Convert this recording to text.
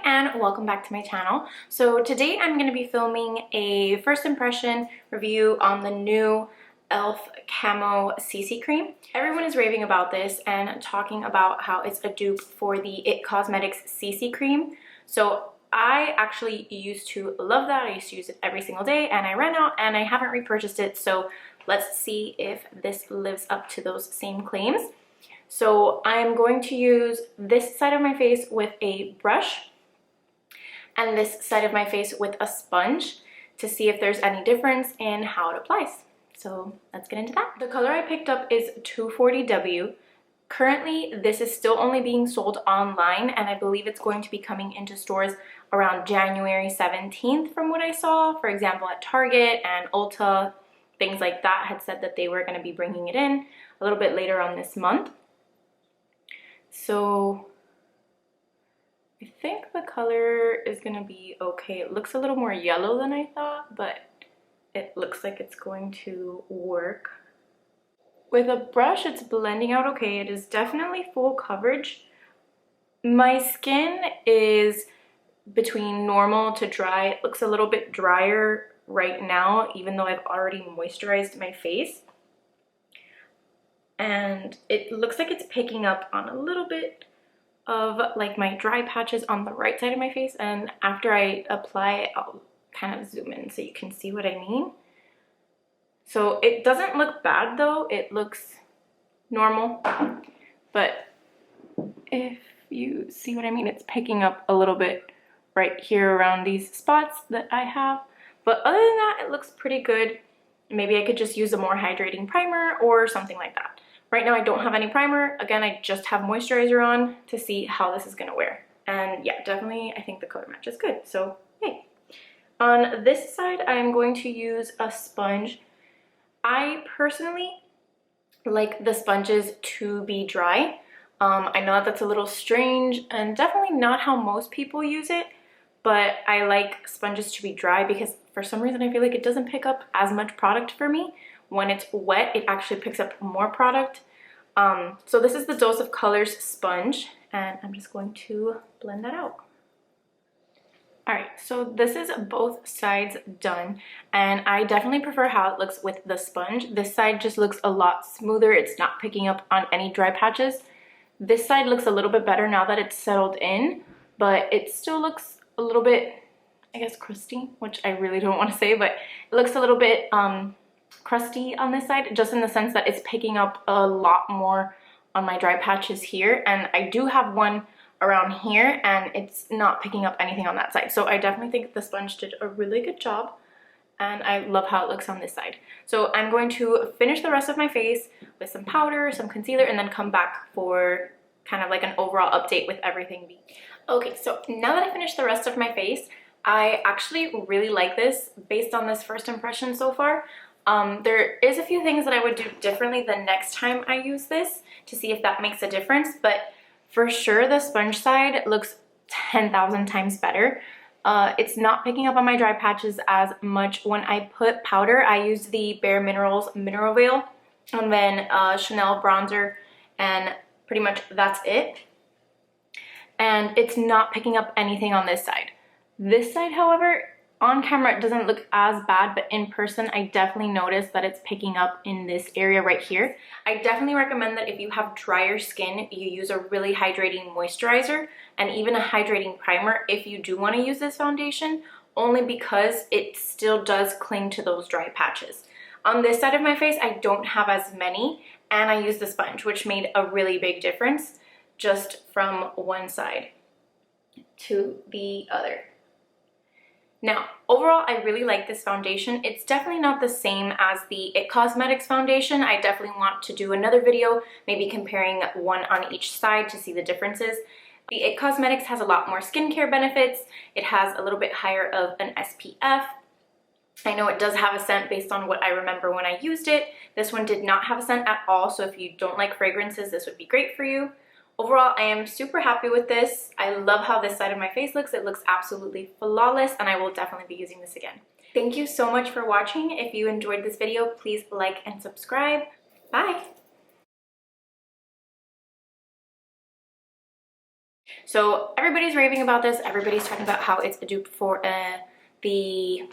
and welcome back to my channel. So today I'm going to be filming a first impression review on the new e.l.f. Camo CC Cream. Everyone is raving about this and talking about how it's a dupe for the It Cosmetics CC Cream. So I actually used to love that. I used to use it every single day and I ran out and I haven't repurchased it. So let's see if this lives up to those same claims. So I'm going to use this side of my face with a brush and this side of my face with a sponge to see if there's any difference in how it applies. So let's get into that. The color I picked up is 240W. Currently, this is still only being sold online and I believe it's going to be coming into stores around January 17th from what I saw. For example, at Target and Ulta, things like that had said that they were going to be bringing it in a little bit later on this month. So I think the color is gonna be okay. It looks a little more yellow than I thought, but it looks like it's going to work. With a brush, it's blending out okay. It is definitely full coverage. My skin is between normal to dry. It looks a little bit drier right now, even though I've already moisturized my face. And it looks like it's picking up on a little bit of like my dry patches on the right side of my face, and after I apply I'll kind of zoom in so you can see what I mean. So it doesn't look bad though, it looks normal, but if you see what I mean, it's picking up a little bit right here around these spots that I have, but other than that it looks pretty good. Maybe I could just use a more hydrating primer or something like that. Right now I don't have any primer. Again, I just have moisturizer on to see how this is going to wear. And yeah, definitely I think the color match is good. So yay. On this side, I am going to use a sponge. I personally like the sponges to be dry. I know that's a little strange and definitely not how most people use it, but I like sponges to be dry because for some reason I feel like it doesn't pick up as much product for me. When it's wet, it actually picks up more product. So this is the Dose of Colors sponge, and I'm just going to blend that out. Alright, so this is both sides done, and I definitely prefer how it looks with the sponge. This side just looks a lot smoother. It's not picking up on any dry patches. This side looks a little bit better now that it's settled in, but it still looks a little bit, I guess, crusty, which I really don't want to say, but it looks a little bit crusty on this side, just in the sense that it's picking up a lot more on my dry patches here, and I do have one around here and it's not picking up anything on that side. So I definitely think the sponge did a really good job and I love how it looks on this side. So I'm going to finish the rest of my face with some powder, some concealer, and then come back for kind of like an overall update with everything. Okay, so now that I finished the rest of my face, I actually really like this based on this first impression so far. There is a few things that I would do differently the next time I use this to see if that makes a difference, but for sure the sponge side looks 10,000 times better. It's not picking up on my dry patches as much. When I put powder, I used the Bareminerals Mineral Veil and then Chanel bronzer, and pretty much that's it. And it's not picking up anything on this side. This side, however, on camera it doesn't look as bad, but in person I definitely noticed that it's picking up in this area right here. I definitely recommend that if you have drier skin, you use a really hydrating moisturizer and even a hydrating primer if you do want to use this foundation, only because it still does cling to those dry patches. On this side of my face I don't have as many, and I use the sponge, which made a really big difference just from one side to the other. Now, overall, I really like this foundation. It's definitely not the same as the It Cosmetics foundation. I definitely want to do another video, maybe comparing one on each side to see the differences. The It Cosmetics has a lot more skincare benefits. It has a little bit higher of an SPF. I know it does have a scent based on what I remember when I used it. This one did not have a scent at all, so if you don't like fragrances, this would be great for you. Overall, I am super happy with this. I love how this side of my face looks. It looks absolutely flawless, and I will definitely be using this again. Thank you so much for watching. If you enjoyed this video, please like and subscribe. Bye! So everybody's raving about this. Everybody's talking about how it's a dupe for the